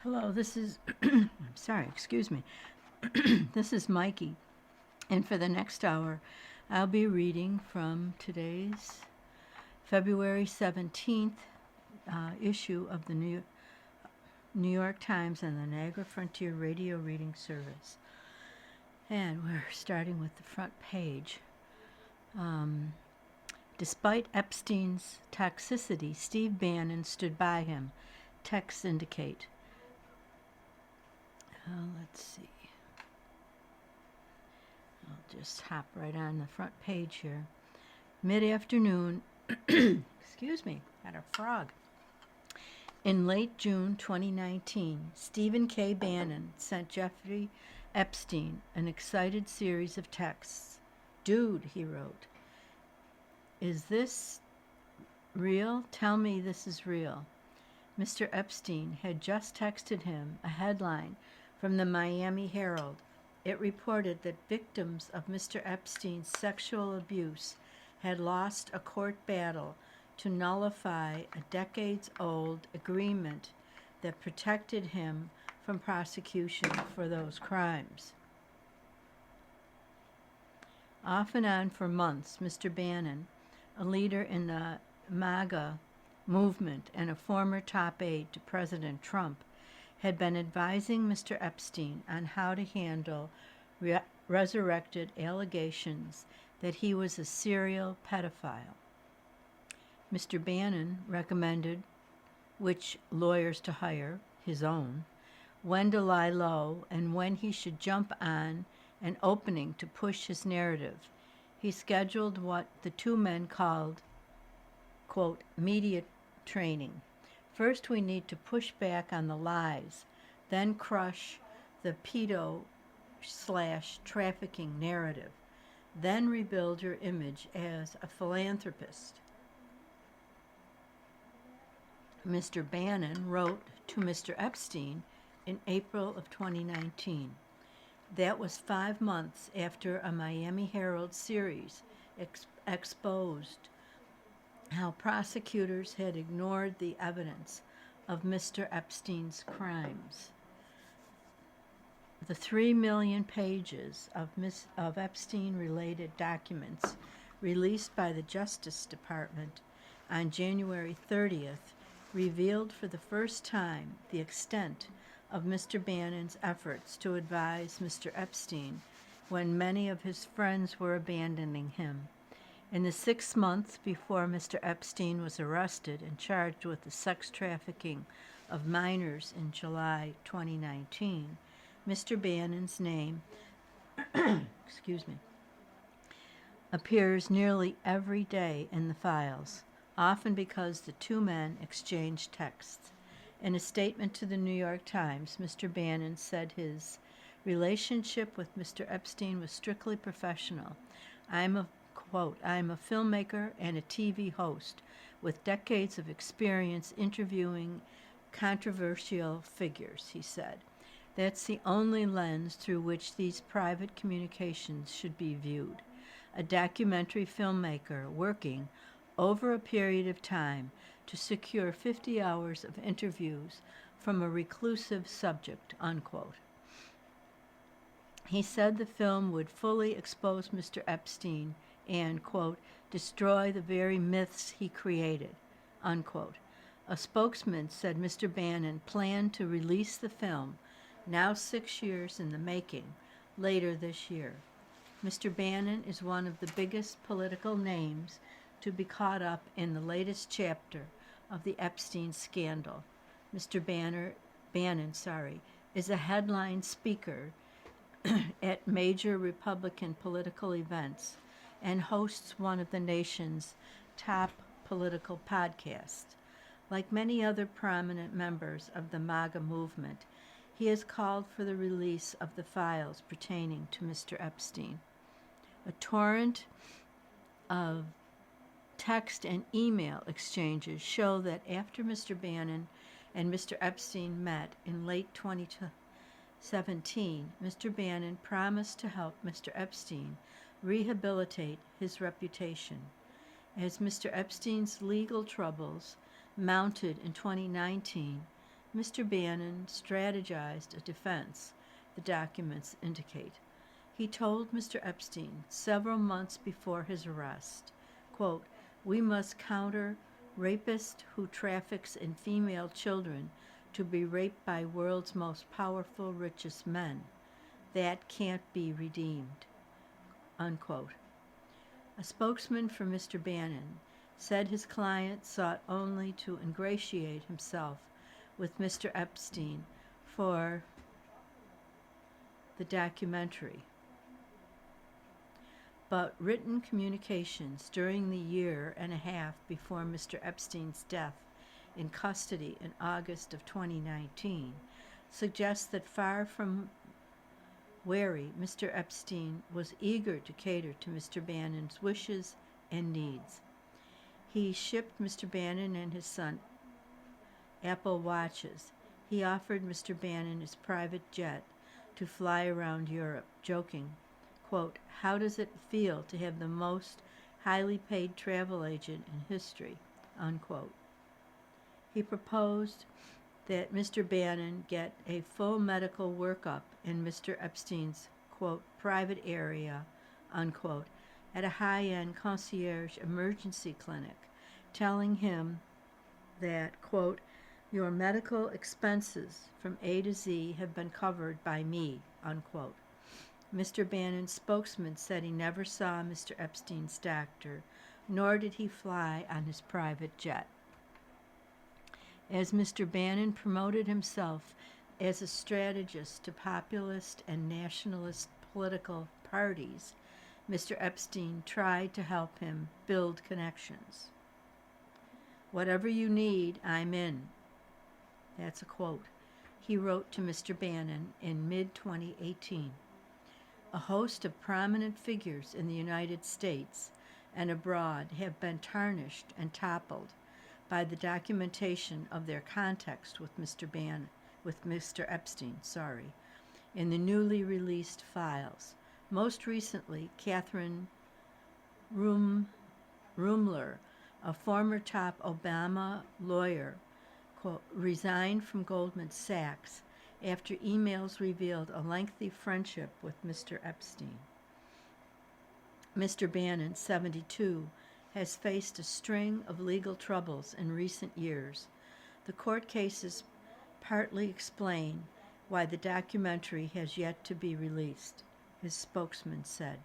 Hello, this is, sorry, excuse me. This is Mikey, and for the next hour, I'll be reading from today's February 17th issue of the New York Times and the Niagara Frontier Radio Reading Service. And we're starting with the front page. Despite Epstein's toxicity, Steve Bannon stood by him, texts indicate. Let's see. I'll just hop right on the front page here. Mid-afternoon, excuse me, had a frog. In late June 2019, Stephen K. Bannon sent Jeffrey Epstein an excited series of texts. Dude, he wrote, is this real? Tell me this is real. Mr. Epstein had just texted him a headline from the Miami Herald. It reported that victims of Mr. Epstein's sexual abuse had lost a court battle to nullify a decades-old agreement that protected him from prosecution for those crimes. Off and on for months, Mr. Bannon, a leader in the MAGA movement and a former top aide to President Trump, had been advising Mr. Epstein on how to handle resurrected allegations that he was a serial pedophile. Mr. Bannon recommended which lawyers to hire, his own, when to lie low, and when he should jump on an opening to push his narrative. He scheduled what the two men called, quote, media training. First, we need to push back on the lies, then crush the pedo/trafficking narrative, then rebuild your image as a philanthropist. Mr. Bannon wrote to Mr. Epstein in April of 2019. That was 5 months after a Miami Herald series exposed how prosecutors had ignored the evidence of Mr. Epstein's crimes. The 3 million pages of Epstein-related documents released by the Justice Department on January 30th revealed for the first time the extent of Mr. Bannon's efforts to advise Mr. Epstein when many of his friends were abandoning him. In the 6 months before Mr. Epstein was arrested and charged with the sex trafficking of minors in July 2019, Mr. Bannon's name appears nearly every day in the files, often because the two men exchanged texts. In a statement to the New York Times, Mr. Bannon said his relationship with Mr. Epstein was strictly professional. I'm a filmmaker and a TV host with decades of experience interviewing controversial figures, he said. That's the only lens through which these private communications should be viewed. A documentary filmmaker working over a period of time to secure 50 hours of interviews from a reclusive subject, unquote. He said the film would fully expose Mr. Epstein and, quote, destroy the very myths he created, unquote. A spokesman said Mr. Bannon planned to release the film, now 6 years in the making, later this year. Mr. Bannon is one of the biggest political names to be caught up in the latest chapter of the Epstein scandal. Mr. Bannon is a headline speaker at major Republican political events and hosts one of the nation's top political podcasts. Like many other prominent members of the MAGA movement, he has called for the release of the files pertaining to Mr. Epstein. A torrent of text and email exchanges show that after Mr. Bannon and Mr. Epstein met in late 2017, Mr. Bannon promised to help Mr. Epstein rehabilitate his reputation. As Mr. Epstein's legal troubles mounted in 2019, Mr. Bannon strategized a defense, the documents indicate. He told Mr. Epstein several months before his arrest, quote, "We must counter rapist who traffics in female children to be raped by world's most powerful, richest men. That can't be redeemed," unquote. A spokesman for Mr. Bannon said his client sought only to ingratiate himself with Mr. Epstein for the documentary. But written communications during the year and a half before Mr. Epstein's death in custody in August of 2019 suggest that far from wary, Mr. Epstein was eager to cater to Mr. Bannon's wishes and needs. He shipped Mr. Bannon and his son Apple Watches. He offered Mr. Bannon his private jet to fly around Europe, joking, quote, "How does it feel to have the most highly paid travel agent in history?" Unquote. He proposed that Mr. Bannon get a full medical workup in Mr. Epstein's, quote, "private area," unquote, at a high-end concierge emergency clinic, telling him that, quote, "Your medical expenses from A to Z have been covered by me," unquote. Mr. Bannon's spokesman said he never saw Mr. Epstein's doctor, nor did he fly on his private jet. As Mr. Bannon promoted himself as a strategist to populist and nationalist political parties, Mr. Epstein tried to help him build connections. "Whatever you need, I'm in." That's a quote he wrote to Mr. Bannon in mid-2018. A host of prominent figures in the United States and abroad have been tarnished and toppled by the documentation of their context with Mr. Epstein, in the newly released files. Most recently, Catherine Rumler, a former top Obama lawyer, quote, resigned from Goldman Sachs after emails revealed a lengthy friendship with Mr. Epstein. Mr. Bannon, 72, has faced a string of legal troubles in recent years. The court cases partly explain why the documentary has yet to be released, his spokesman said.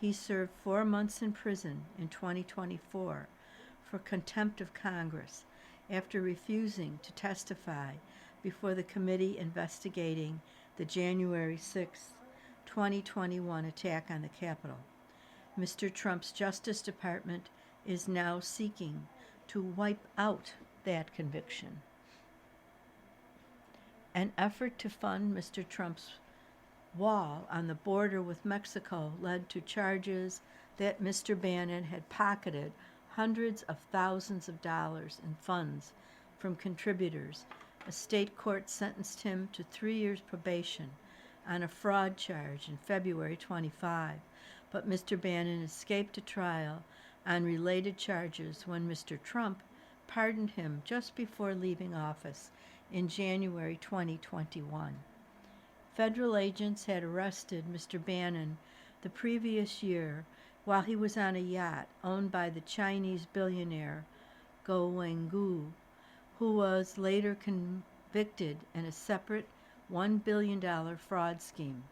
He served 4 months in prison in 2024 for contempt of Congress after refusing to testify before the committee investigating the January 6, 2021 attack on the Capitol. Mr. Trump's Justice Department is now seeking to wipe out that conviction. An effort to fund Mr. Trump's wall on the border with Mexico led to charges that Mr. Bannon had pocketed hundreds of thousands of dollars in funds from contributors. A state court sentenced him to 3 years probation on a fraud charge in February 25, but Mr. Bannon escaped a trial on related charges when Mr. Trump pardoned him just before leaving office in January 2021. Federal agents had arrested Mr. Bannon the previous year while he was on a yacht owned by the Chinese billionaire Go Wengu, who was later convicted in a separate $1 billion fraud scheme.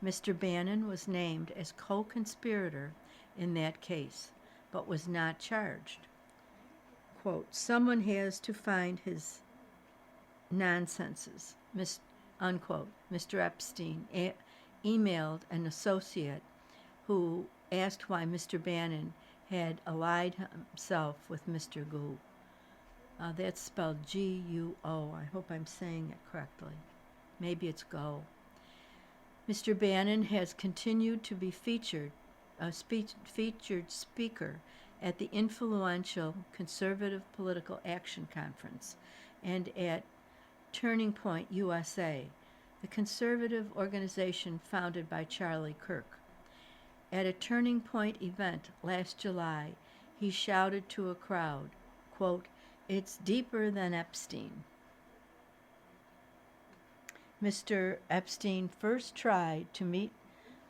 Mr. Bannon was named as co-conspirator in that case, but was not charged. Quote, "Someone has to find his nonsenses," unquote. Mr. Epstein emailed an associate who asked why Mr. Bannon had allied himself with Mr. Gu. That's spelled G-U-O. I hope I'm saying it correctly. Maybe it's Go. Mr. Bannon has continued to be featured speaker at the influential Conservative Political Action Conference and at Turning Point USA, the conservative organization founded by Charlie Kirk. At a Turning Point event last July, he shouted to a crowd, quote, "It's deeper than Epstein." Mr. Epstein first tried to meet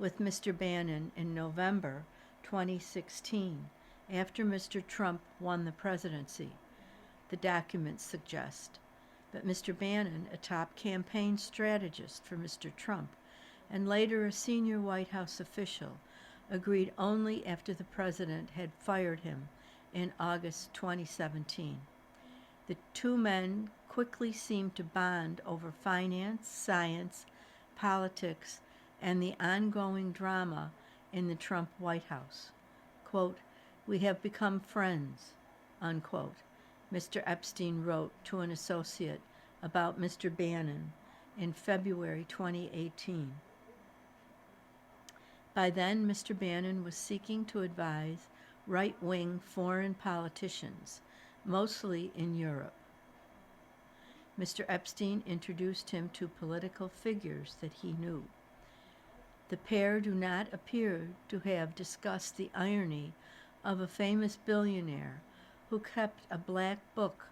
with Mr. Bannon in November 2016, after Mr. Trump won the presidency, the documents suggest. But Mr. Bannon, a top campaign strategist for Mr. Trump, and later a senior White House official, agreed only after the president had fired him in August 2017. The two men quickly seemed to bond over finance, science, politics, and the ongoing drama in the Trump White House. Quote, "We have become friends," unquote, Mr. Epstein wrote to an associate about Mr. Bannon in February 2018. By then, Mr. Bannon was seeking to advise right-wing foreign politicians, mostly in Europe. Mr. Epstein introduced him to political figures that he knew. The pair do not appear to have discussed the irony of a famous billionaire who kept a black book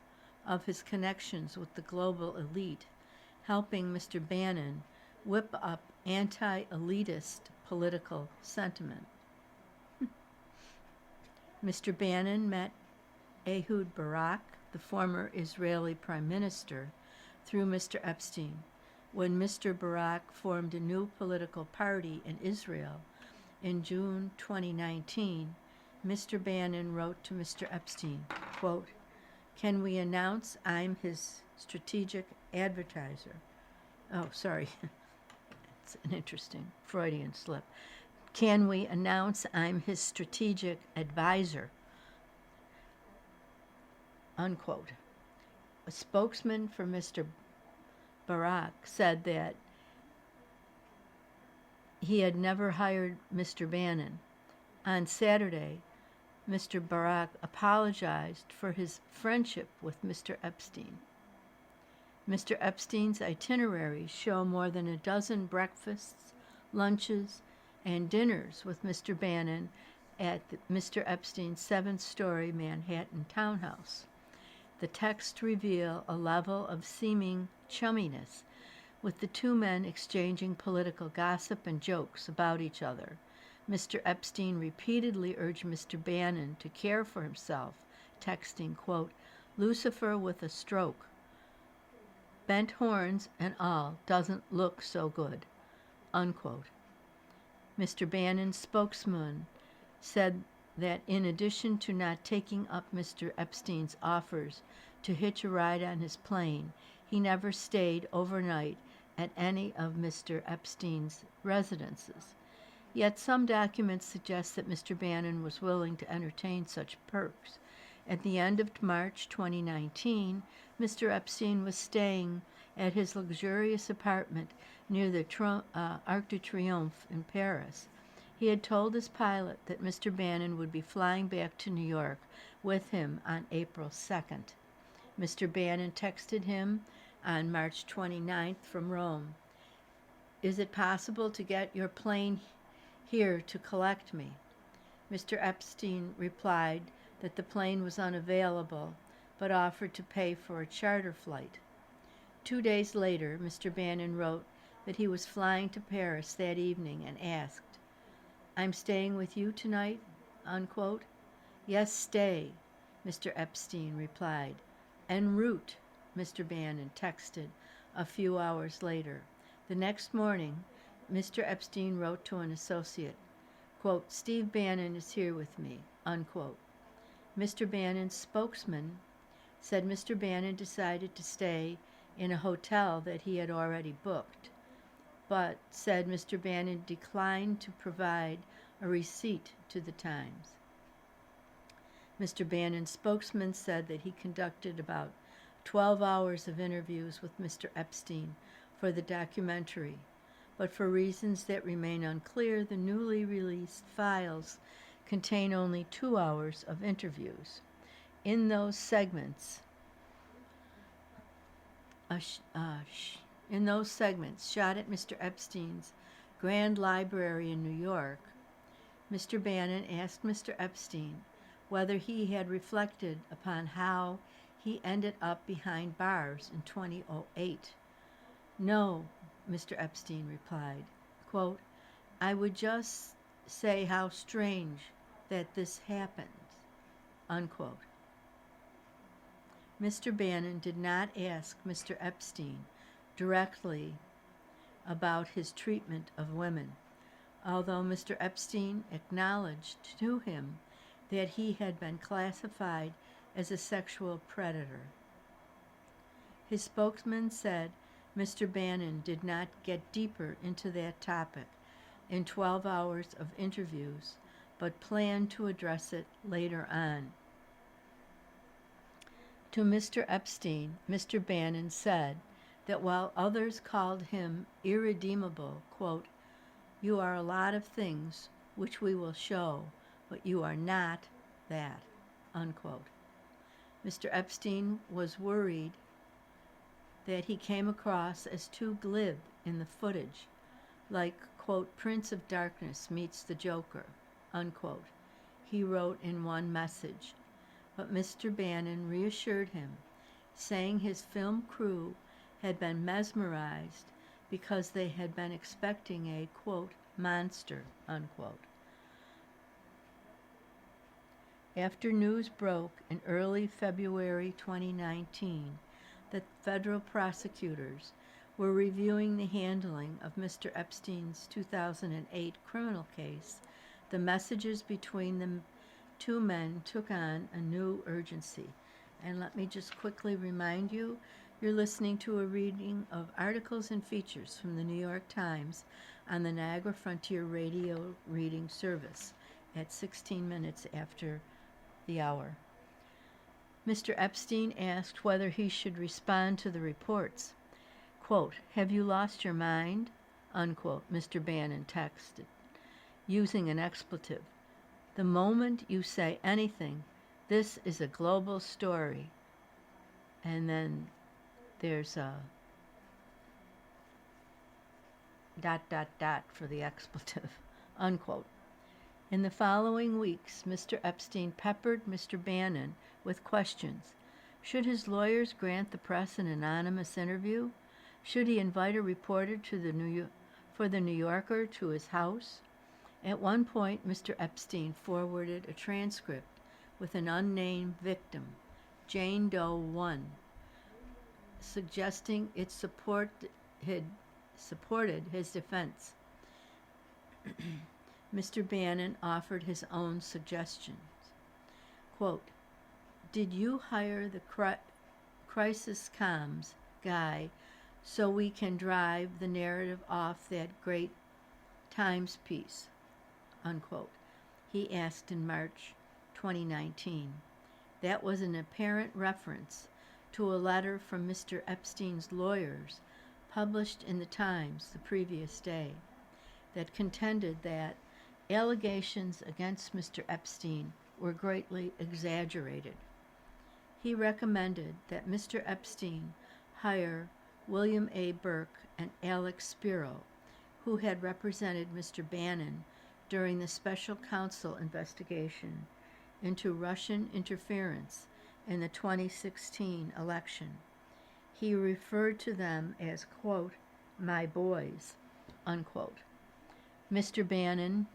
of his connections with the global elite, helping Mr. Bannon whip up anti-elitist political sentiment. Mr. Bannon met Ehud Barak, the former Israeli prime minister, through Mr. Epstein. When Mr. Barak formed a new political party in Israel in June 2019, Mr. Bannon wrote to Mr. Epstein, quote, "Can we announce I'm his strategic advertiser?" Oh, sorry. It's an interesting Freudian slip. "Can we announce I'm his strategic advisor?" Unquote. A spokesman for Mr. Barak said that he had never hired Mr. Bannon. On Saturday, Mr. Barak apologized for his friendship with Mr. Epstein. Mr. Epstein's itineraries show more than a dozen breakfasts, lunches, and dinners with Mr. Bannon at Mr. Epstein's 7-story Manhattan townhouse. The texts reveal a level of seeming chumminess, with the two men exchanging political gossip and jokes about each other. Mr. Epstein repeatedly urged Mr. Bannon to care for himself, texting, quote, "Lucifer with a stroke. Bent horns and all doesn't look so good," unquote. Mr. Bannon's spokesman said that in addition to not taking up Mr. Epstein's offers to hitch a ride on his plane, he never stayed overnight at any of Mr. Epstein's residences. Yet some documents suggest that Mr. Bannon was willing to entertain such perks. At the end of March 2019, Mr. Epstein was staying at his luxurious apartment near the Arc de Triomphe in Paris. He had told his pilot that Mr. Bannon would be flying back to New York with him on April 2nd. Mr. Bannon texted him on March 29th from Rome. "Is it possible to get your plane here to collect me?" Mr. Epstein replied that the plane was unavailable, but offered to pay for a charter flight. 2 days later, Mr. Bannon wrote that he was flying to Paris that evening and asked, "I'm staying with you tonight?" unquote. "Yes, stay," Mr. Epstein replied. "En route," Mr. Bannon texted a few hours later. The next morning, Mr. Epstein wrote to an associate, quote, "Steve Bannon is here with me," unquote. Mr. Bannon's spokesman said Mr. Bannon decided to stay in a hotel that he had already booked, but said Mr. Bannon declined to provide a receipt to the Times. Mr. Bannon's spokesman said that he conducted about 12 hours of interviews with Mr. Epstein for the documentary, but for reasons that remain unclear, the newly released files contain only 2 hours of interviews. In those segments, shot at Mr. Epstein's Grand Library in New York, Mr. Bannon asked Mr. Epstein whether he had reflected upon how he ended up behind bars in 2008. "No," Mr. Epstein replied, quote, I would just say how strange that this happened, unquote. Mr. Bannon did not ask Mr. Epstein directly about his treatment of women, although Mr. Epstein acknowledged to him that he had been classified as a sexual predator. His spokesman said Mr. Bannon did not get deeper into that topic in 12 hours of interviews, but planned to address it later on. To Mr. Epstein, Mr. Bannon said that while others called him irredeemable, quote, you are a lot of things which we will show, but you are not that, unquote. Mr. Epstein was worried that he came across as too glib in the footage, like, quote, Prince of Darkness meets the Joker, unquote, he wrote in one message. But Mr. Bannon reassured him, saying his film crew had been mesmerized because they had been expecting a, quote, monster, unquote. After news broke in early February 2019 that federal prosecutors were reviewing the handling of Mr. Epstein's 2008 criminal case, the messages between the two men took on a new urgency. And let me just quickly remind you, you're listening to a reading of articles and features from the New York Times on the Niagara Frontier Radio Reading Service at 16 minutes after the hour. Mr. Epstein asked whether he should respond to the reports. Quote, have you lost your mind? Unquote, Mr. Bannon texted, using an expletive. The moment you say anything, this is a global story. And then there's a ... for the expletive, unquote. In the following weeks, Mr. Epstein peppered Mr. Bannon with questions. Should his lawyers grant the press an anonymous interview? Should he invite a reporter for the New Yorker to his house? At one point, Mr. Epstein forwarded a transcript with an unnamed victim, Jane Doe 1, suggesting it supported his defense. Mr. Bannon offered his own suggestions. Quote, did you hire the crisis comms guy so we can drive the narrative off that great Times piece? Unquote. He asked in March 2019. That was an apparent reference to a letter from Mr. Epstein's lawyers published in the Times the previous day that contended that allegations against Mr. Epstein were greatly exaggerated. He recommended that Mr. Epstein hire William A. Burke and Alex Spiro, who had represented Mr. Bannon during the special counsel investigation into Russian interference in the 2016 election. He referred to them as, quote, my boys, unquote. Mr. Bannon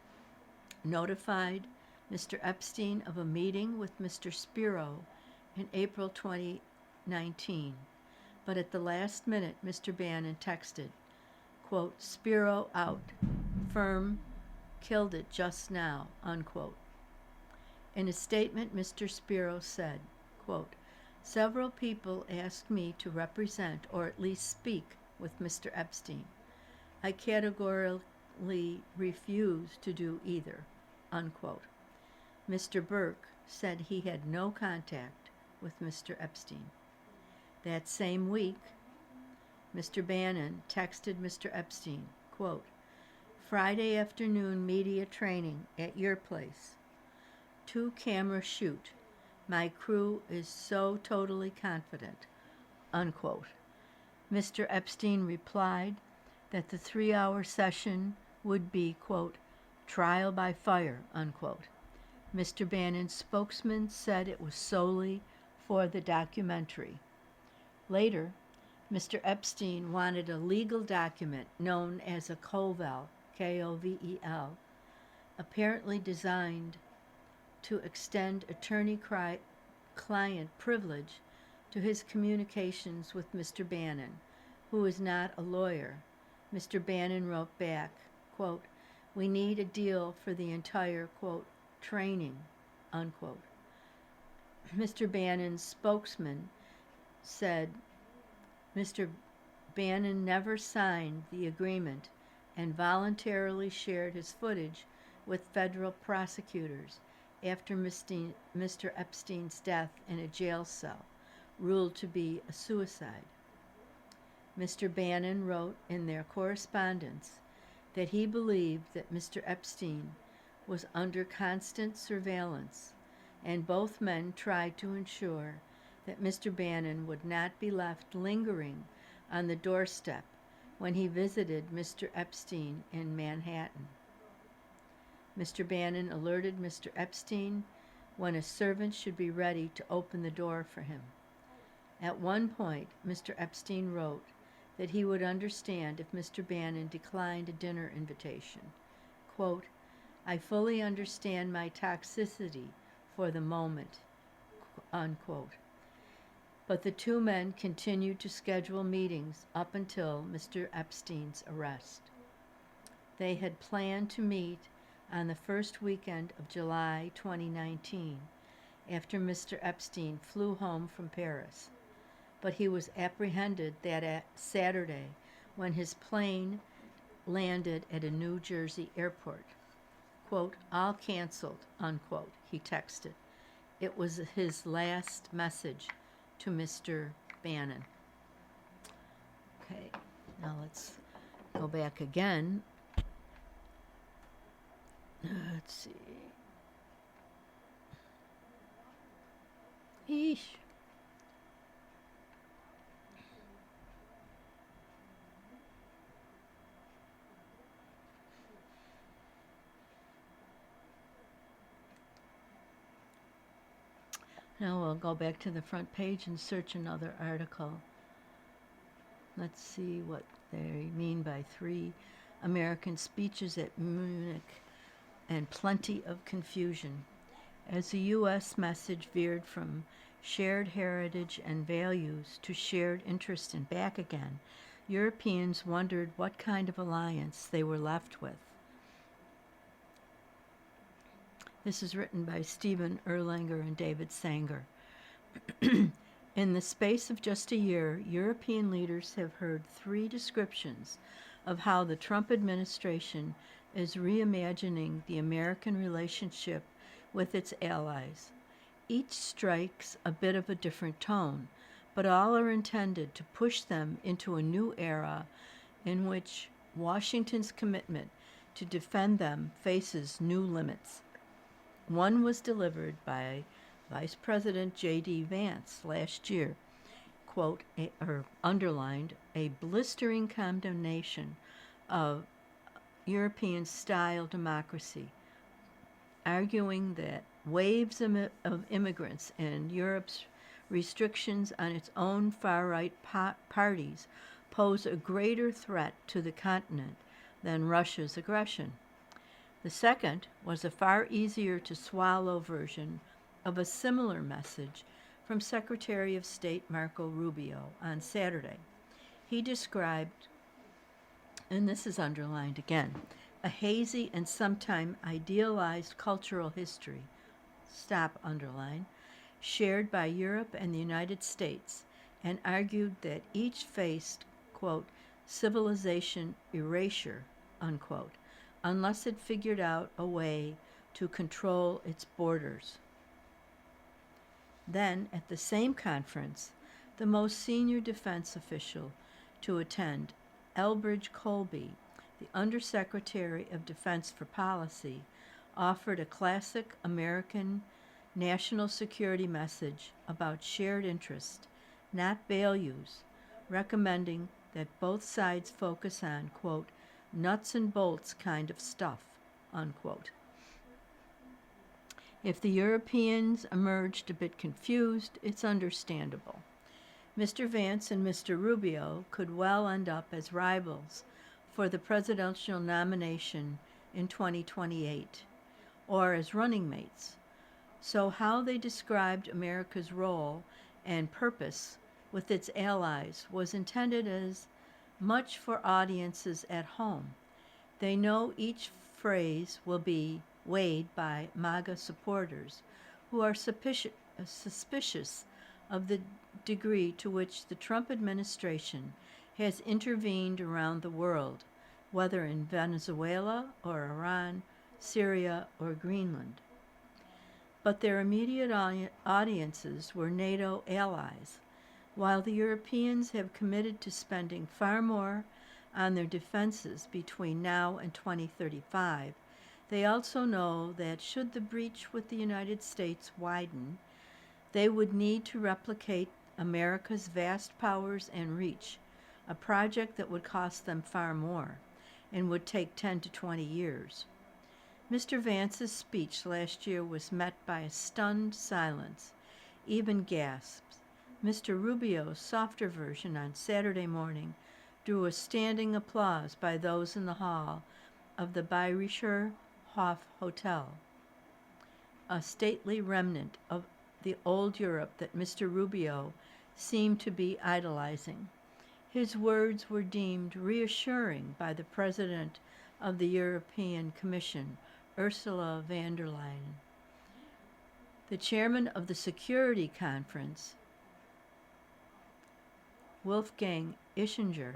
notified Mr. Epstein of a meeting with Mr. Spiro in April 2019, but at the last minute, Mr. Bannon texted, quote, Spiro out, firm, killed it just now, unquote. In a statement, Mr. Spiro said, quote, several people asked me to represent or at least speak with Mr. Epstein. I categorically refuse to do either, unquote. Mr. Burke said he had no contact with Mr. Epstein. That same week, Mr. Bannon texted Mr. Epstein, quote, Friday afternoon media training at your place. 2-camera shoot. My crew is so totally confident, unquote. Mr. Epstein replied that the 3-hour session would be, quote, trial by fire, unquote. Mr. Bannon's spokesman said it was solely for the documentary. Later, Mr. Epstein wanted a legal document known as a Kovel, Kovel, apparently designed to extend attorney-client privilege to his communications with Mr. Bannon, who is not a lawyer. Mr. Bannon wrote back, quote, "We need a deal for the entire, quote, training," unquote. Mr. Bannon's spokesman said Mr. Bannon never signed the agreement and voluntarily shared his footage with federal prosecutors after Mr. Epstein's death in a jail cell, ruled to be a suicide. Mr. Bannon wrote in their correspondence that he believed that Mr. Epstein was under constant surveillance, and both men tried to ensure that Mr. Bannon would not be left lingering on the doorstep when he visited Mr. Epstein in Manhattan. Mr. Bannon alerted Mr. Epstein when a servant should be ready to open the door for him. At one point, Mr. Epstein wrote that he would understand if Mr. Bannon declined a dinner invitation. Quote, "I fully understand my toxicity for the moment," unquote. But the two men continued to schedule meetings up until Mr. Epstein's arrest. They had planned to meet on the first weekend of July 2019, after Mr. Epstein flew home from Paris. But he was apprehended that Saturday when his plane landed at a New Jersey airport. Quote, "All canceled," unquote, he texted. It was his last message to Mr. Bannon. Okay, now let's go back again. Let's see. Eesh. Now we'll go back to the front page and search another article. Let's see what they mean by 3 American speeches at Munich and plenty of confusion. As the U.S. message veered from shared heritage and values to shared interest and back again, Europeans wondered what kind of alliance they were left with. This is written by Stephen Erlanger and David Sanger. In the space of just a year, European leaders have heard 3 descriptions of how the Trump administration is reimagining the American relationship with its allies. Each strikes a bit of a different tone, but all are intended to push them into a new era in which Washington's commitment to defend them faces new limits. One was delivered by Vice President J.D. Vance last year, quote, underlined a blistering condemnation of European-style democracy, arguing that waves of immigrants and Europe's restrictions on its own far-right parties pose a greater threat to the continent than Russia's aggression. The second was a far easier to swallow version of a similar message from Secretary of State Marco Rubio on Saturday. He described, and this is underlined again, a hazy and sometimes idealized cultural history, stop underline, shared by Europe and the United States, and argued that each faced, quote, civilization erasure, unquote, unless it figured out a way to control its borders. Then, at the same conference, the most senior defense official to attend, Elbridge Colby, the Undersecretary of Defense for Policy, offered a classic American national security message about shared interest, not values, recommending that both sides focus on, quote, nuts and bolts kind of stuff, unquote. If the Europeans emerged a bit confused, it's understandable. Mr. Vance and Mr. Rubio could well end up as rivals for the presidential nomination in 2028, or as running mates. So, how they described America's role and purpose with its allies was intended as much for audiences at home. They know each phrase will be weighed by MAGA supporters who are suspicious of the degree to which the Trump administration has intervened around the world, whether in Venezuela or Iran, Syria or Greenland. But their immediate audiences were NATO allies. While the Europeans have committed to spending far more on their defenses between now and 2035, they also know that should the breach with the United States widen, they would need to replicate America's vast powers and reach, a project that would cost them far more and would take 10 to 20 years. Mr. Vance's speech last year was met by a stunned silence, even gasps. Mr. Rubio's softer version on Saturday morning drew a standing applause by those in the hall of the Bayerischer Hof Hotel, a stately remnant of the old Europe that Mr. Rubio seemed to be idolizing. His words were deemed reassuring by the President of the European Commission, Ursula von der Leyen. The chairman of the Security Conference, Wolfgang Ischinger,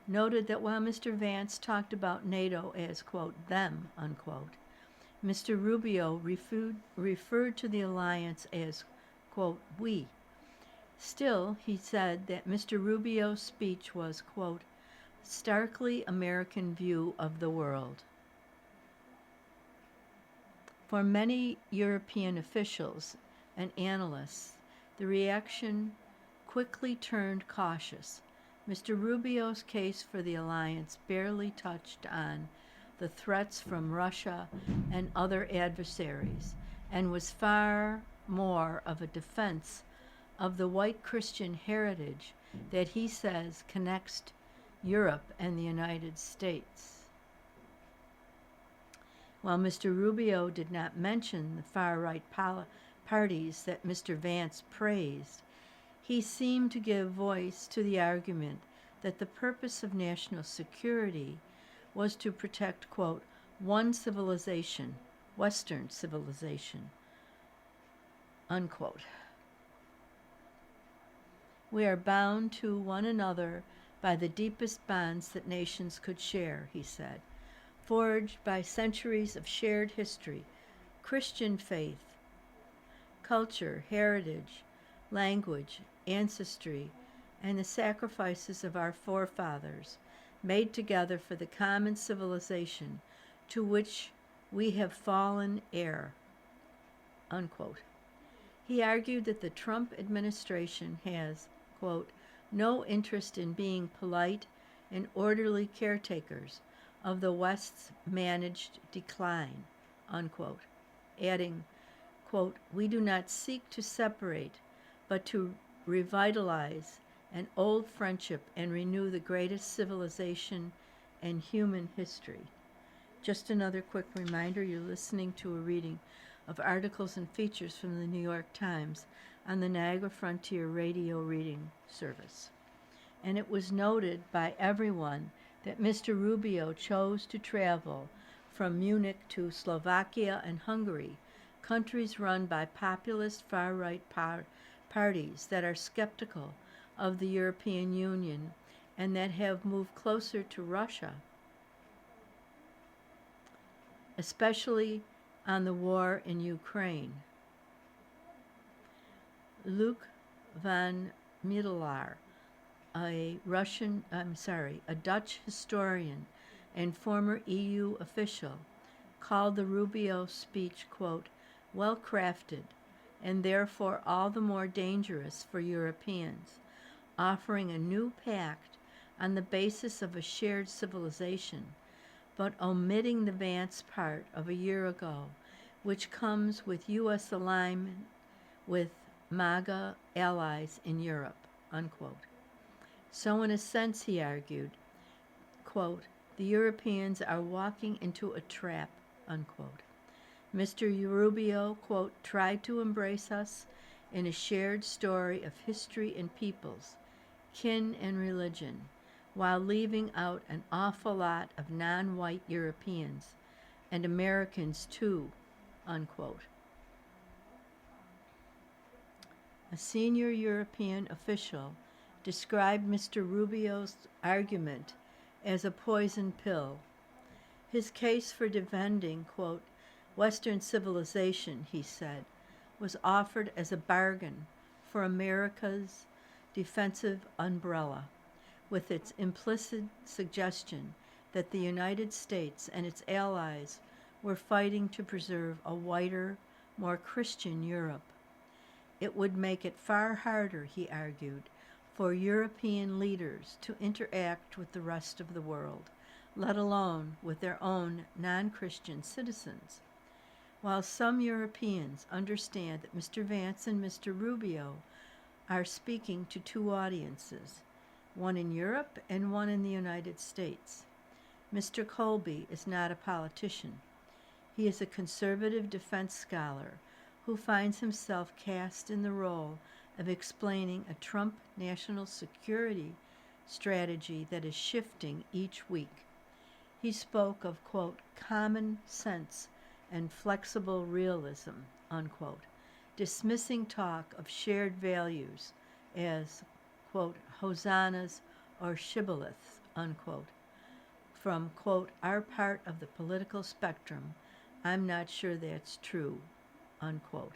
noted that while Mr. Vance talked about NATO as, quote, them, unquote, Mr. Rubio referred to the alliance as, quote, we. Still, he said that Mr. Rubio's speech was, quote, starkly American view of the world. For many European officials and analysts, the reaction quickly turned cautious. Mr. Rubio's case for the alliance barely touched on the threats from Russia and other adversaries, and was far more of a defense of the white Christian heritage that he says connects Europe and the United States. While Mr. Rubio did not mention the far-right parties that Mr. Vance praised, he seemed to give voice to the argument that the purpose of national security was to protect, quote, one civilization, Western civilization, unquote. We are bound to one another by the deepest bonds that nations could share, he said, forged by centuries of shared history, Christian faith, culture, heritage, language, ancestry, and the sacrifices of our forefathers, made together for the common civilization to which we have fallen heir, unquote. He argued that the Trump administration has, quote, no interest in being polite and orderly caretakers of the West's managed decline, unquote, adding, quote, we do not seek to separate, but to revitalize an old friendship and renew the greatest civilization in human history. Just another quick reminder, you're listening to a reading of articles and features from the New York Times on the Niagara Frontier Radio Reading Service. And it was noted by everyone that Mr. Rubio chose to travel from Munich to Slovakia and Hungary, countries run by populist far-right parties that are skeptical of the European Union and that have moved closer to Russia, especially on the war in Ukraine. Luc van Middelaar, a Dutch historian and former EU official, called the Rubio speech, quote, well-crafted and therefore all the more dangerous for Europeans, offering a new pact on the basis of a shared civilization, but omitting the Vance part of a year ago, which comes with U.S. alignment with MAGA allies in Europe, unquote. So in a sense, he argued, quote, the Europeans are walking into a trap, unquote. Mr. Rubio, quote, tried to embrace us in a shared story of history and peoples, kin and religion, while leaving out an awful lot of non-white Europeans, and Americans too, unquote. A senior European official described Mr. Rubio's argument as a poison pill. His case for defending, quote, Western civilization, he said, was offered as a bargain for America's defensive umbrella, with its implicit suggestion that the United States and its allies were fighting to preserve a whiter, more Christian Europe. It would make it far harder, he argued, for European leaders to interact with the rest of the world, let alone with their own non-Christian citizens. While some Europeans understand that Mr. Vance and Mr. Rubio are speaking to two audiences, one in Europe and one in the United States, Mr. Colby is not a politician. He is a conservative defense scholar who finds himself cast in the role of explaining a Trump national security strategy that is shifting each week. He spoke of, quote, common sense and flexible realism, unquote, dismissing talk of shared values as, quote, hosannas or shibboleths, unquote. From, quote, our part of the political spectrum, I'm not sure that's true, unquote.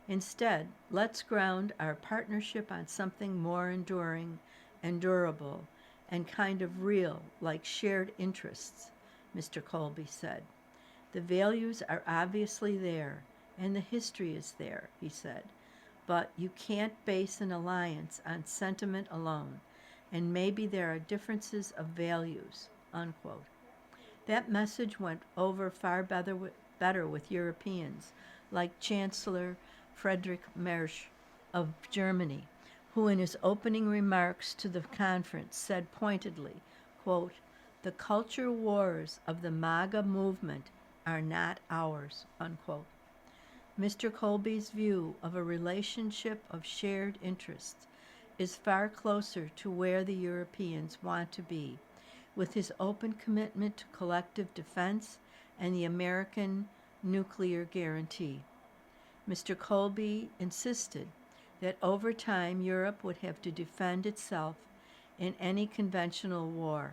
Instead, let's ground our partnership on something more enduring and durable and kind of real, like shared interests, Mr. Colby said. The values are obviously there, and the history is there, he said, but you can't base an alliance on sentiment alone, and maybe there are differences of values, unquote. That message went over far better with Europeans, like Chancellor Friedrich Merz of Germany, who in his opening remarks to the conference said pointedly, quote, the culture wars of the MAGA movement are not ours, unquote. Mr. Colby's view of a relationship of shared interests is far closer to where the Europeans want to be, with his open commitment to collective defense and the American nuclear guarantee. Mr. Colby insisted that over time Europe would have to defend itself in any conventional war,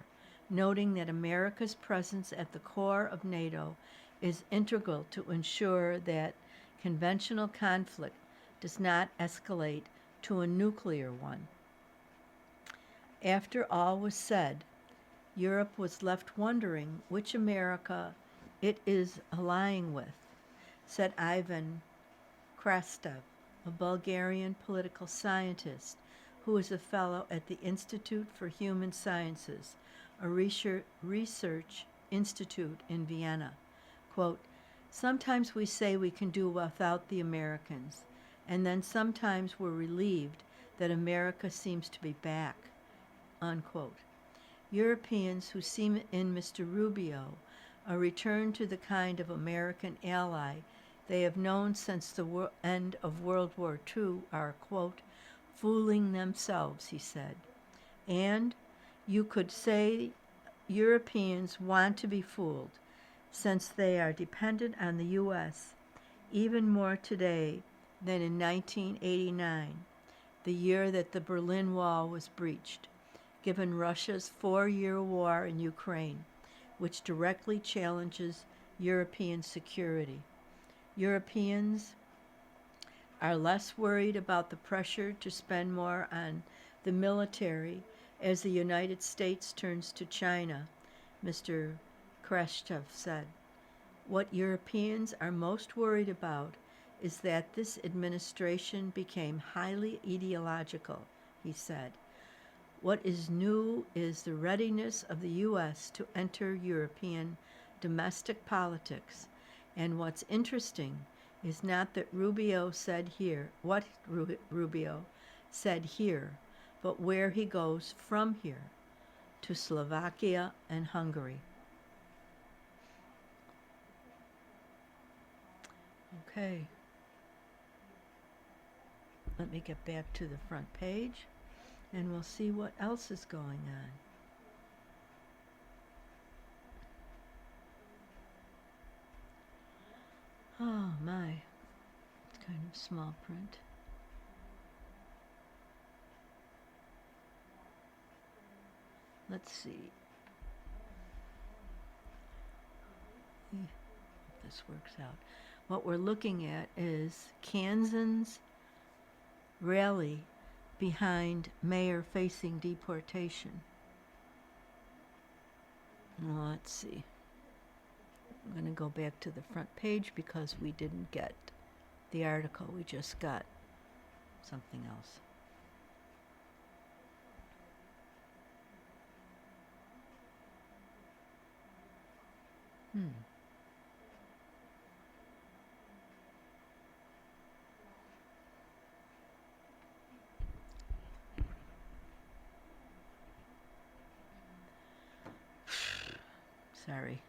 noting that America's presence at the core of NATO is integral to ensure that conventional conflict does not escalate to a nuclear one. After all was said, Europe was left wondering which America it is allying with, said Ivan Krastev, a Bulgarian political scientist who is a fellow at the Institute for Human Sciences, a research institute in Vienna. Quote, sometimes we say we can do without the Americans, and then sometimes we're relieved that America seems to be back, unquote. Europeans who see in Mr. Rubio a return to the kind of American ally they have known since the end of World War II are, quote, fooling themselves, he said. And you could say Europeans want to be fooled, since they are dependent on the U.S. even more today than in 1989, the year that the Berlin Wall was breached, given Russia's 4-year war in Ukraine, which directly challenges European security. Europeans are less worried about the pressure to spend more on the military as the United States turns to China, Mr. Khrushchev said. What Europeans are most worried about is that this administration became highly ideological, he said. What is new is the readiness of the U.S. to enter European domestic politics. And what's interesting is not that Rubio said here, what Rubio said here, but where he goes from here to Slovakia and Hungary. Okay. Let me get back to the front page and we'll see what else is going on. Oh my, it's kind of small print. Let's see. If this works out. What we're looking at is Kansan's rally behind mayor facing deportation. Well, let's see. I'm going to go back to the front page because we didn't get the article. We just got something else. Sorry.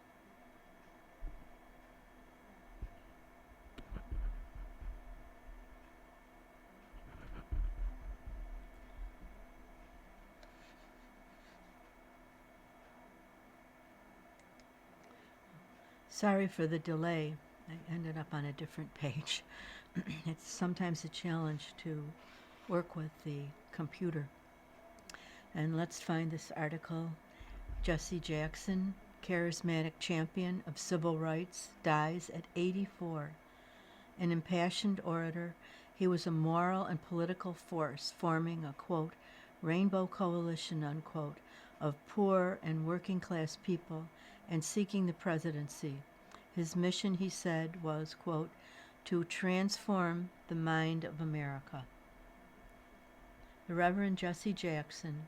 Sorry for the delay. I ended up on a different page. It's sometimes a challenge to work with the computer. And let's find this article. Jesse Jackson, charismatic champion of civil rights, dies at 84. An impassioned orator, he was a moral and political force forming a, quote, rainbow coalition, unquote, of poor and working class people and seeking the presidency. His mission, he said, was, quote, to transform the mind of America. The Reverend Jesse Jackson,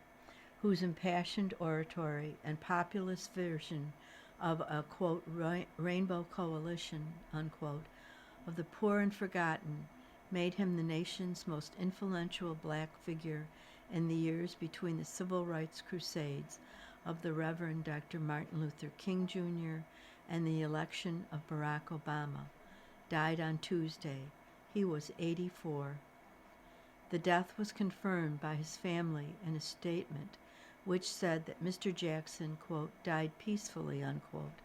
whose impassioned oratory and populist version of a, quote, rainbow coalition, unquote, of the poor and forgotten made him the nation's most influential black figure in the years between the civil rights crusades of the Reverend Dr. Martin Luther King Jr. and the election of Barack Obama, died on Tuesday. He was 84. The death was confirmed by his family in a statement which said that Mr. Jackson, quote, died peacefully, unquote,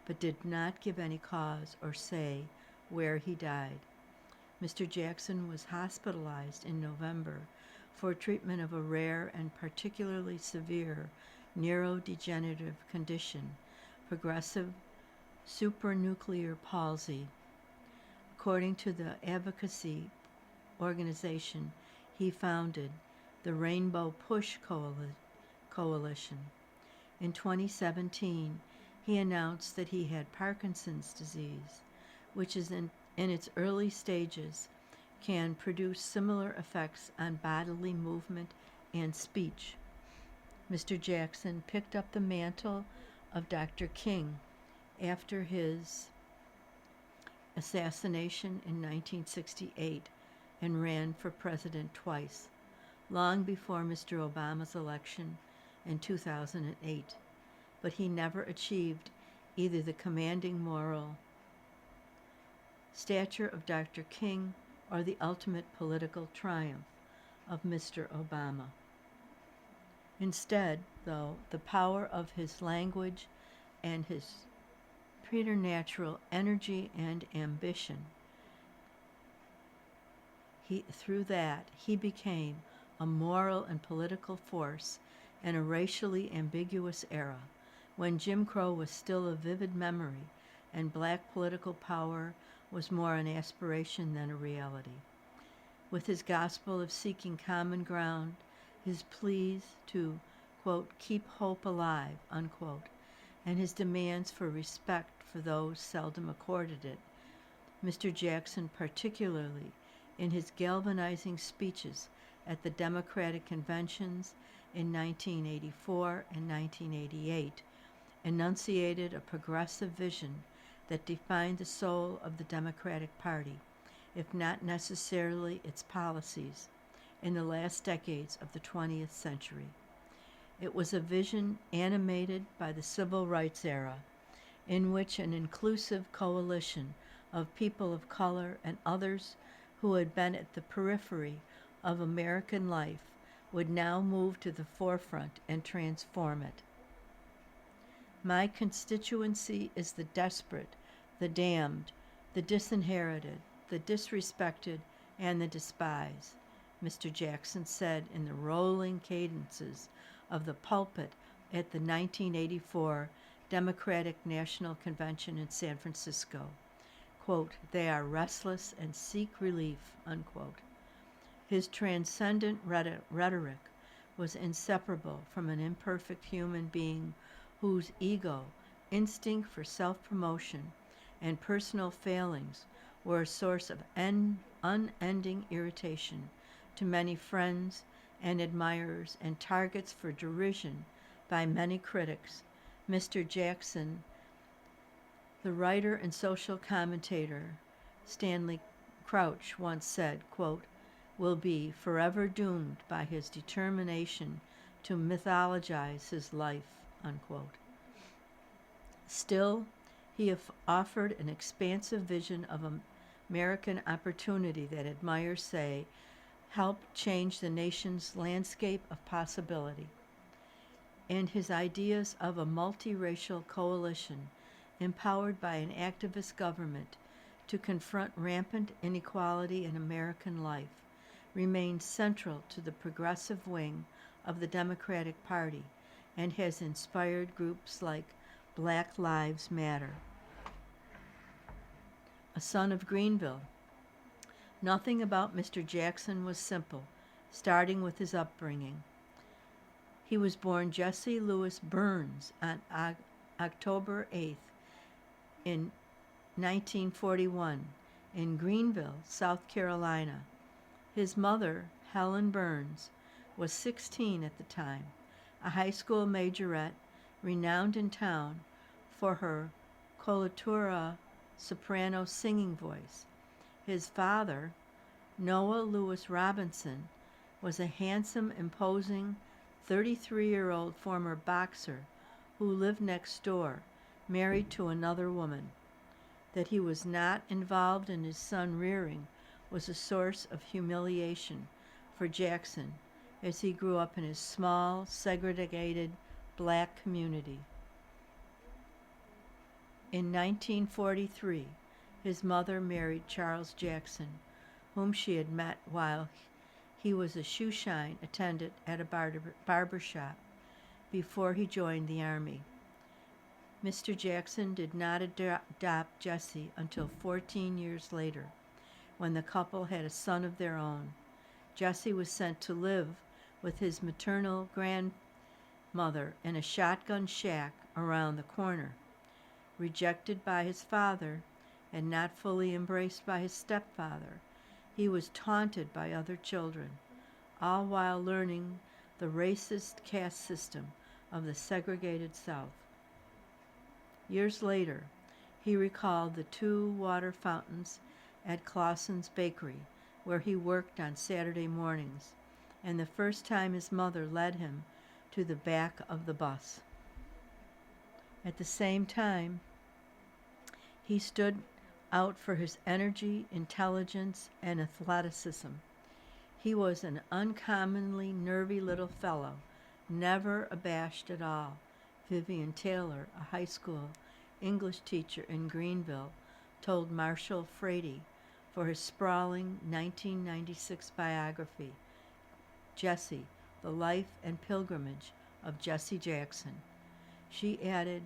but did not give any cause or say where he died. Mr. Jackson was hospitalized in November for treatment of a rare and particularly severe neurodegenerative condition, progressive supranuclear palsy. According to the advocacy organization he founded, the Rainbow Push Coalition. In 2017, he announced that he had Parkinson's disease, which is in its early stages can produce similar effects on bodily movement and speech. Mr. Jackson picked up the mantle of Dr. King after his assassination in 1968 and ran for president twice, long before Mr. Obama's election in 2008, but he never achieved either the commanding moral stature of Dr. King or the ultimate political triumph of Mr. Obama. Instead, though, the power of his language and his preternatural energy and ambition, through that, he became a moral and political force in a racially ambiguous era when Jim Crow was still a vivid memory and black political power was more an aspiration than a reality. With his gospel of seeking common ground, his pleas to, quote, keep hope alive, unquote, and his demands for respect for those seldom accorded it, Mr. Jackson, particularly in his galvanizing speeches at the Democratic conventions in 1984 and 1988, enunciated a progressive vision that defined the soul of the Democratic Party, if not necessarily its policies, in the last decades of the 20th century. It was a vision animated by the civil rights era, in which an inclusive coalition of people of color and others who had been at the periphery of American life would now move to the forefront and transform it. My constituency is the desperate, the damned, the disinherited, the disrespected, and the despised, Mr. Jackson said in the rolling cadences of the pulpit at the 1984 Democratic National Convention in San Francisco. Quote, "They are restless and seek relief," unquote. His transcendent rhetoric was inseparable from an imperfect human being whose ego, instinct for self-promotion, and personal failings were a source of unending irritation to many friends and admirers and targets for derision by many critics. Mr. Jackson, the writer and social commentator Stanley Crouch once said, quote, "will be forever doomed by his determination to mythologize his life," unquote. Still, he offered an expansive vision of American opportunity that admirers say helped change the nation's landscape of possibility. And his ideas of a multiracial coalition empowered by an activist government to confront rampant inequality in American life remains central to the progressive wing of the Democratic Party and has inspired groups like Black Lives Matter. A son of Greenville, nothing about Mr. Jackson was simple, starting with his upbringing. He was born Jesse Louis Burns on October 8th in 1941 in Greenville, South Carolina. His mother, Helen Burns, was 16 at the time, a high school majorette renowned in town for her coloratura soprano singing voice. His father, Noah Lewis Robinson, was a handsome, imposing 33-year-old former boxer who lived next door, married to another woman. That he was not involved in his son rearing was a source of humiliation for Jackson as he grew up in his small, segregated black community. In 1943, his mother married Charles Jackson, whom she had met while he was a shoeshine attendant at a barber shop before he joined the Army. Mr. Jackson did not adopt Jesse until 14 years later, when the couple had a son of their own. Jesse was sent to live with his maternal grandmother in a shotgun shack around the corner. Rejected by his father and not fully embraced by his stepfather, he was taunted by other children, all while learning the racist caste system of the segregated South. Years later, he recalled the 2 water fountains at Clausen's Bakery, where he worked on Saturday mornings, and the first time his mother led him to the back of the bus. At the same time, he stood out for his energy, intelligence, and athleticism. He was an uncommonly nervy little fellow, never abashed at all. Vivian Taylor, a high school English teacher in Greenville, told Marshall Frady for his sprawling 1996 biography, Jesse, The Life and Pilgrimage of Jesse Jackson. She added,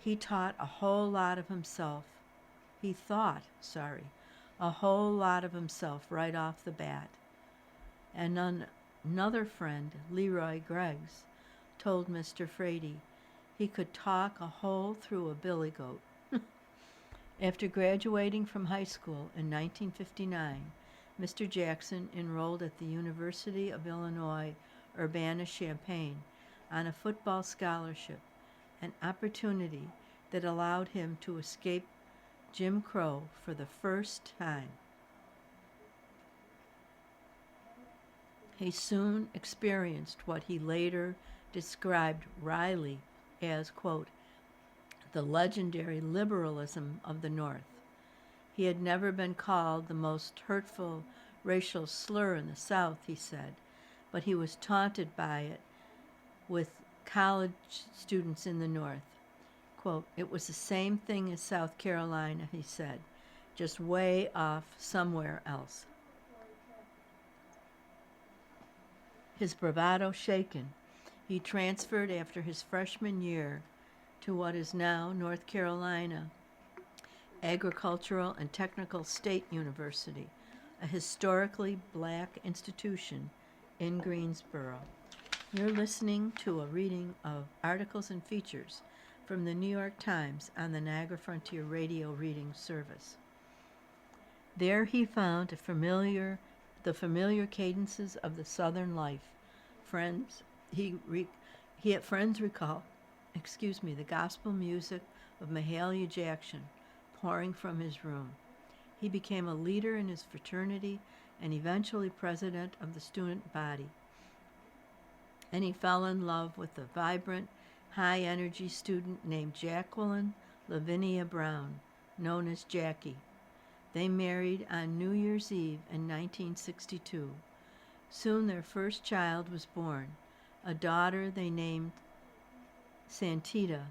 he thought a whole lot of himself right off the bat. And another friend, Leroy Greggs, told Mr. Frady he could talk a hole through a billy goat. After graduating from high school in 1959, Mr. Jackson enrolled at the University of Illinois Urbana-Champaign on a football scholarship, an opportunity that allowed him to escape Jim Crow for the first time. He soon experienced what he later described wryly as, quote, the legendary liberalism of the North. He had never been called the most hurtful racial slur in the South, he said, but he was taunted by it with college students in the North. Quote, it was the same thing as South Carolina, he said, just way off somewhere else. His bravado shaken, he transferred after his freshman year to what is now North Carolina Agricultural and Technical State University, a historically black institution in Greensboro. You're listening to a reading of articles and features from the New York Times on the Niagara Frontier Radio Reading Service. There he found the familiar cadences of the Southern life. Friends recall, the gospel music of Mahalia Jackson pouring from his room. He became a leader in his fraternity and eventually president of the student body. And he fell in love with a vibrant, high-energy student named Jacqueline Lavinia Brown, known as Jackie. They married on New Year's Eve in 1962. Soon their first child was born, a daughter they named Santita.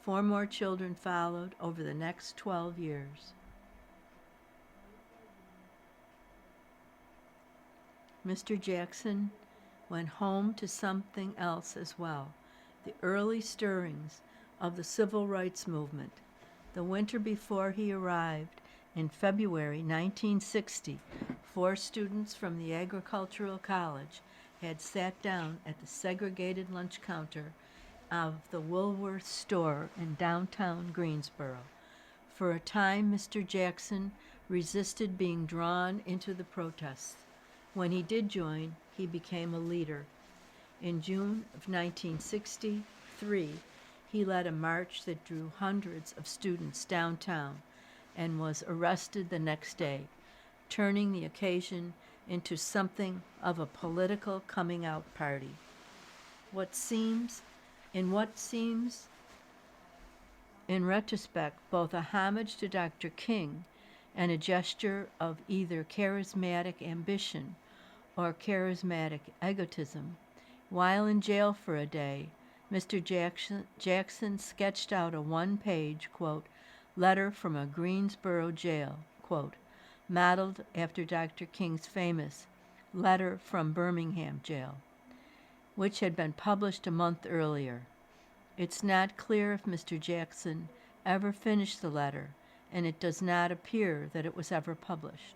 4 more children followed over the next 12 years. Mr. Jackson went home to something else as well, the early stirrings of the civil rights movement. The winter before he arrived, in February 1960, 4 students from the Agricultural College had sat down at the segregated lunch counter of the Woolworth store in downtown Greensboro. For a time, Mr. Jackson resisted being drawn into the protests. When he did join, he became a leader. In June of 1963, he led a march that drew hundreds of students downtown and was arrested the next day, turning the occasion into something of a political coming-out party. In what seems, in retrospect, both a homage to Dr. King and a gesture of either charismatic ambition or charismatic egotism. While in jail for a day, Mr. Jackson sketched out a 1-page, quote, letter from a Greensboro jail, quote, modeled after Dr. King's famous letter from Birmingham jail, which had been published a month earlier. It's not clear if Mr. Jackson ever finished the letter, and it does not appear that it was ever published.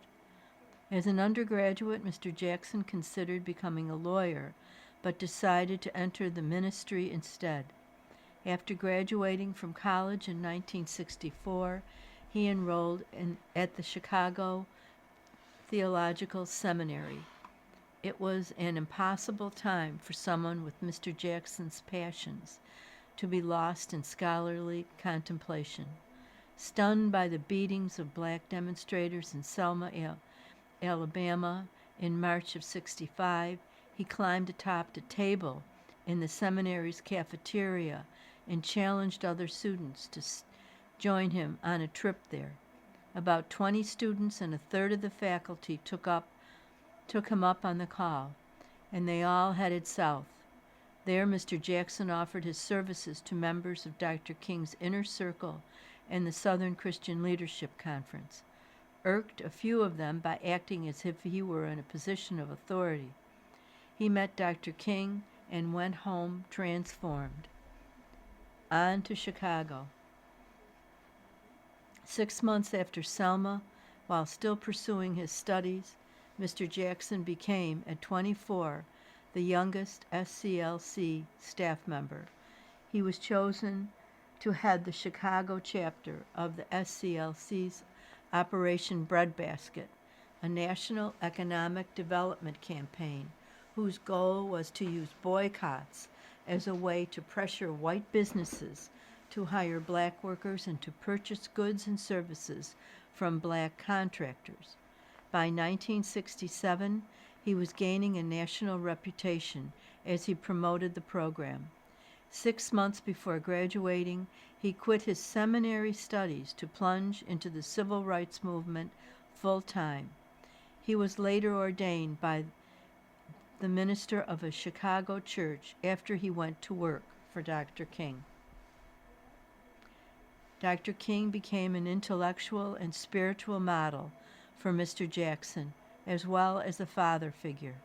As an undergraduate, Mr. Jackson considered becoming a lawyer, but decided to enter the ministry instead. After graduating from college in 1964, he enrolled at the Chicago Theological Seminary. It was an impossible time for someone with Mr. Jackson's passions to be lost in scholarly contemplation. Stunned by the beatings of black demonstrators in Selma, Alabama, in March of '65, he climbed atop a table in the seminary's cafeteria and challenged other students to join him on a trip there. About 20 students and a third of the faculty took him up on the call, and they all headed south. There, Mr. Jackson offered his services to members of Dr. King's Inner Circle and the Southern Christian Leadership Conference, irked a few of them by acting as if he were in a position of authority. He met Dr. King and went home transformed. On to Chicago. 6 months after Selma, while still pursuing his studies, Mr. Jackson became, at 24, the youngest SCLC staff member. He was chosen to head the Chicago chapter of the SCLC's Operation Breadbasket, a national economic development campaign whose goal was to use boycotts as a way to pressure white businesses to hire black workers and to purchase goods and services from black contractors. By 1967, He was gaining a national reputation as he promoted the program. 6 months before graduating, he quit his seminary studies to plunge into the civil rights movement full time. He was later ordained by the minister of a Chicago church after he went to work for Dr. King. Dr. King became an intellectual and spiritual model for Mr. Jackson, as well as a father figure.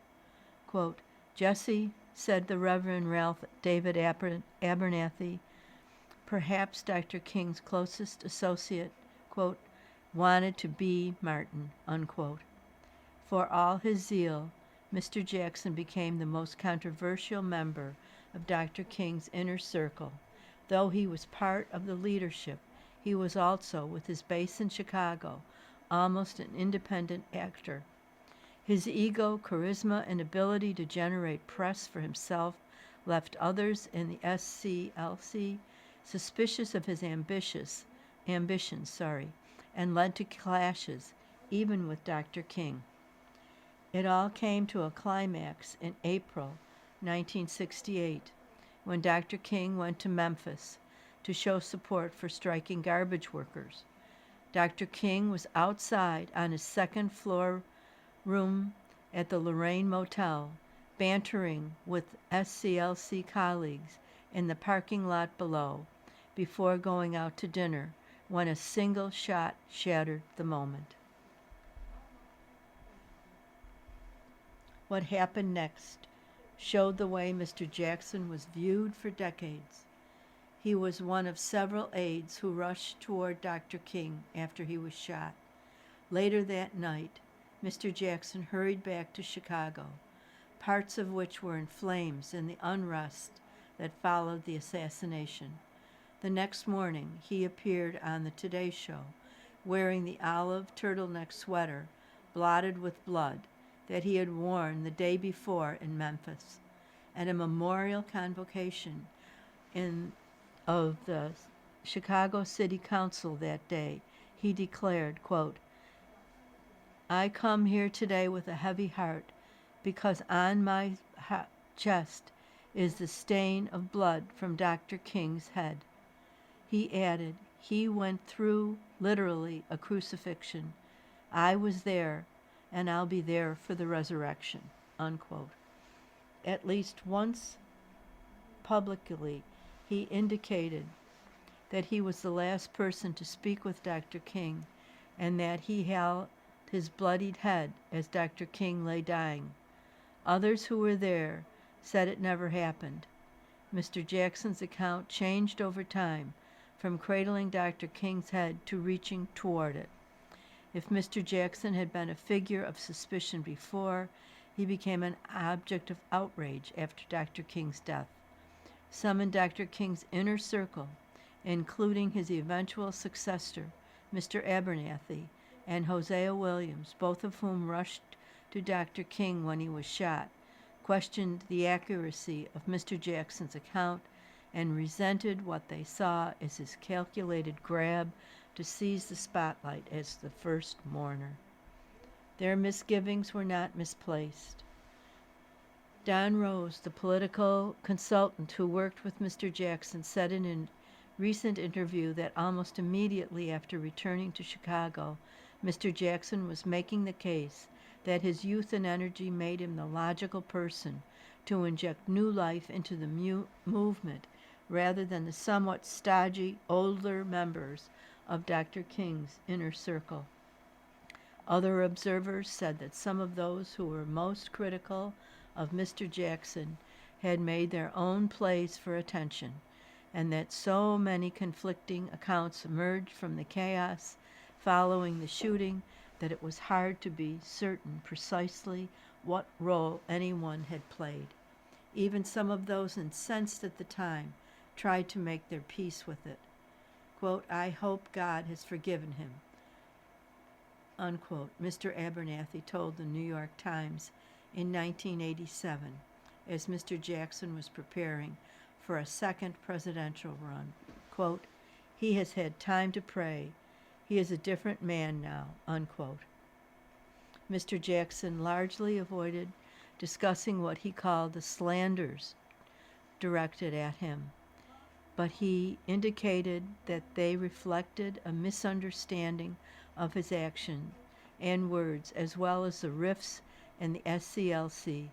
Quote, "Jesse," said the Reverend Ralph David Abernathy, perhaps Dr. King's closest associate, quote, "wanted to be Martin," unquote. For all his zeal, Mr. Jackson became the most controversial member of Dr. King's inner circle. Though he was part of the leadership, he was also, with his base in Chicago, almost an independent actor. His ego, charisma, and ability to generate press for himself left others in the SCLC suspicious of his ambitions, and led to clashes, even with Dr. King. It all came to a climax in April 1968, when Dr. King went to Memphis to show support for striking garbage workers. Dr. King was outside on his second floor room at the Lorraine Motel, bantering with SCLC colleagues in the parking lot below, before going out to dinner, when a single shot shattered the moment. What happened next showed the way Mr. Jackson was viewed for decades. He was one of several aides who rushed toward Dr. King after he was shot. Later that night, Mr. Jackson hurried back to Chicago, parts of which were in flames in the unrest that followed the assassination. The next morning, he appeared on the Today Show, wearing the olive turtleneck sweater blotted with blood that he had worn the day before in Memphis. At a memorial convocation of the Chicago City Council that day, he declared, quote, "I come here today with a heavy heart because on my chest is the stain of blood from Dr. King's head." He added, "He went through, literally, a crucifixion. I was there, and I'll be there for the resurrection," unquote. At least once publicly, he indicated that he was the last person to speak with Dr. King and that he held his bloodied head as Dr. King lay dying. Others who were there said it never happened. Mr. Jackson's account changed over time, from cradling Dr. King's head to reaching toward it. If Mr. Jackson had been a figure of suspicion before, he became an object of outrage after Dr. King's death. Some in Dr. King's inner circle, including his eventual successor, Mr. Abernathy, and Hosea Williams, both of whom rushed to Dr. King when he was shot, questioned the accuracy of Mr. Jackson's account and resented what they saw as his calculated grab to seize the spotlight as the first mourner. Their misgivings were not misplaced. Don Rose, the political consultant who worked with Mr. Jackson, said in a recent interview that almost immediately after returning to Chicago, Mr. Jackson was making the case that his youth and energy made him the logical person to inject new life into the movement rather than the somewhat stodgy older members of Dr. King's inner circle. Other observers said that some of those who were most critical of Mr. Jackson had made their own plays for attention, and that so many conflicting accounts emerged from the chaos following the shooting that it was hard to be certain precisely what role anyone had played. Even some of those incensed at the time tried to make their peace with it. Quote, "I hope God has forgiven him," unquote, Mr. Abernathy told the New York Times in 1987 as Mr. Jackson was preparing for a second presidential run. Quote, "He has had time to pray. He is a different man now," unquote. Mr. Jackson largely avoided discussing what he called the slanders directed at him, but he indicated that they reflected a misunderstanding of his action and words, as well as the rifts and the SCLC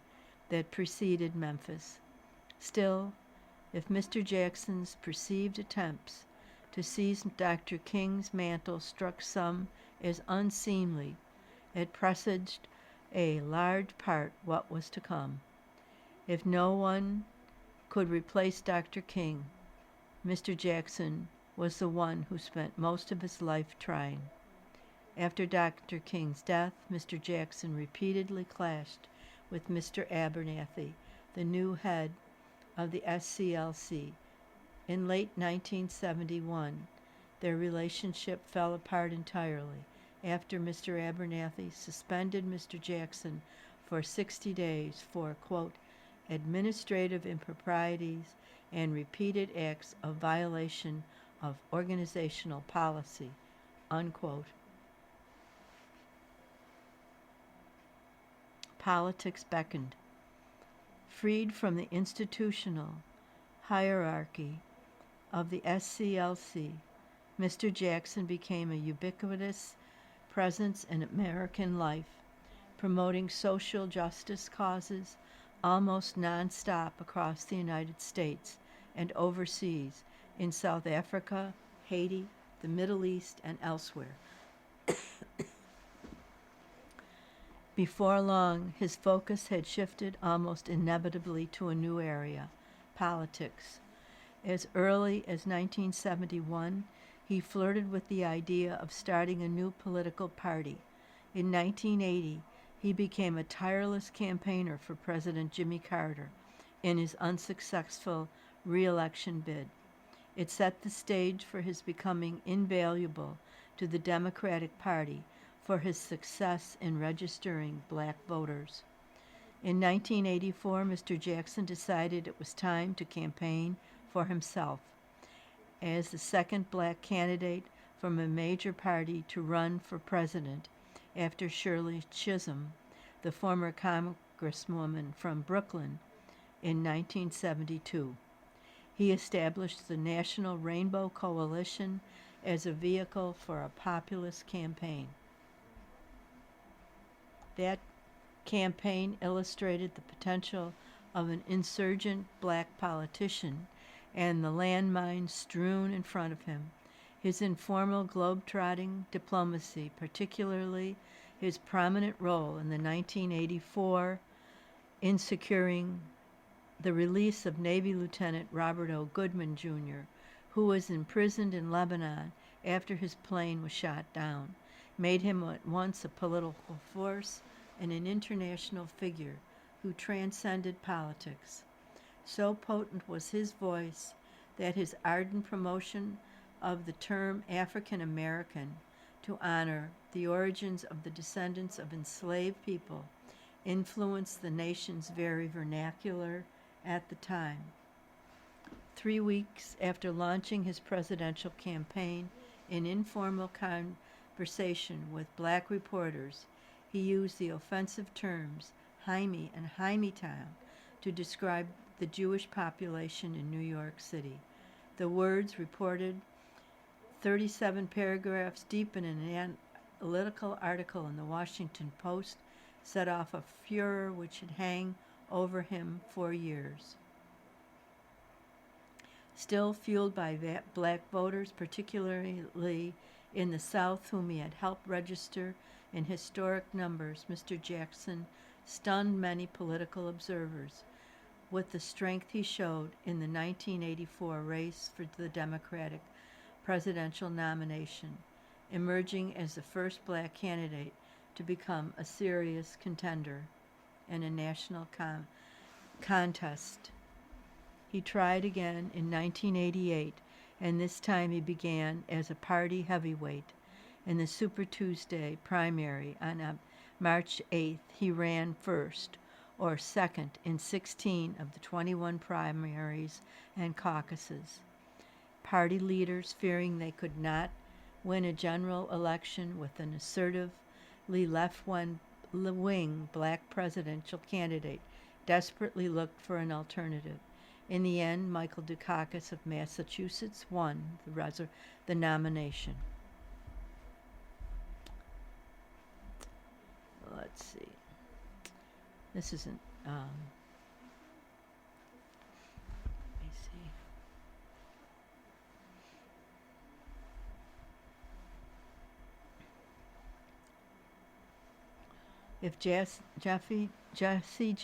that preceded Memphis. Still, if Mr. Jackson's perceived attempts to seize Dr. King's mantle struck some as unseemly, it presaged a large part what was to come. If no one could replace Dr. King, Mr. Jackson was the one who spent most of his life trying. After Dr. King's death, Mr. Jackson repeatedly clashed with Mr. Abernathy, the new head of the SCLC. In late 1971, their relationship fell apart entirely after Mr. Abernathy suspended Mr. Jackson for 60 days for, quote, administrative improprieties and repeated acts of violation of organizational policy, unquote. Politics beckoned. Freed from the institutional hierarchy of the SCLC, Mr. Jackson became a ubiquitous presence in American life, promoting social justice causes almost nonstop across the United States and overseas in South Africa, Haiti, the Middle East, and elsewhere. Before long, his focus had shifted almost inevitably to a new area, politics. As early as 1971, he flirted with the idea of starting a new political party. In 1980, he became a tireless campaigner for President Jimmy Carter in his unsuccessful re-election bid. It set the stage for his becoming invaluable to the Democratic Party for his success in registering black voters. In 1984, Mr. Jackson decided it was time to campaign for himself. As the second black candidate from a major party to run for president after Shirley Chisholm, the former congresswoman from Brooklyn, in 1972. He established the National Rainbow Coalition as a vehicle for a populist campaign. That campaign illustrated the potential of an insurgent black politician and the landmines strewn in front of him. His informal globe-trotting diplomacy, particularly his prominent role in the 1984 in securing the release of Navy Lieutenant Robert O. Goodman, Jr., who was imprisoned in Lebanon after his plane was shot down, made him at once a political force and an international figure who transcended politics. So potent was his voice that his ardent promotion of the term African American to honor the origins of the descendants of enslaved people influenced the nation's very vernacular at the time. 3 weeks after launching his presidential campaign, in informal conversation with black reporters, he used the offensive terms Jaime and Jaimetown to describe the Jewish population in New York City. The words, reported 37 paragraphs deep in an analytical article in the Washington Post, set off a furor which had hung over him for years. Still fueled by black voters, particularly in the South, whom he had helped register in historic numbers, Mr. Jackson stunned many political observers with the strength he showed in the 1984 race for the Democratic presidential nomination, emerging as the first black candidate to become a serious contender in a national contest. He tried again in 1988, and this time he began as a party heavyweight. In the Super Tuesday primary on March 8th, he ran first or second in 16 of the 21 primaries and caucuses. Party leaders, fearing they could not win a general election with an assertively left-wing left-wing black presidential candidate desperately looked for an alternative. In the end, Michael Dukakis of Massachusetts won the nomination. Let's see. This isn't. Let me see. If Jesse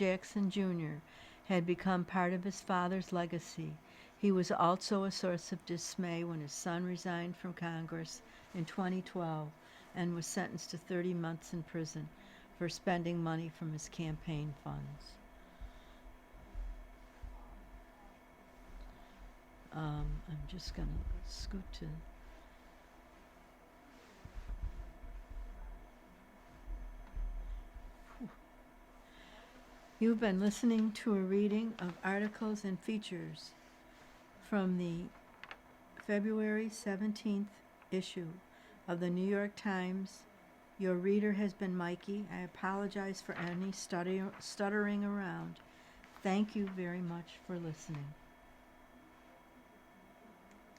Jackson Jr. had become part of his father's legacy, he was also a source of dismay when his son resigned from Congress in 2012 and was sentenced to 30 months in prison for spending money from his campaign funds. I'm just going to scoot to. You've been listening to a reading of articles and features from the February 17th issue of the New York Times. Your reader has been Mikey. I apologize for any stuttering around. Thank you very much for listening.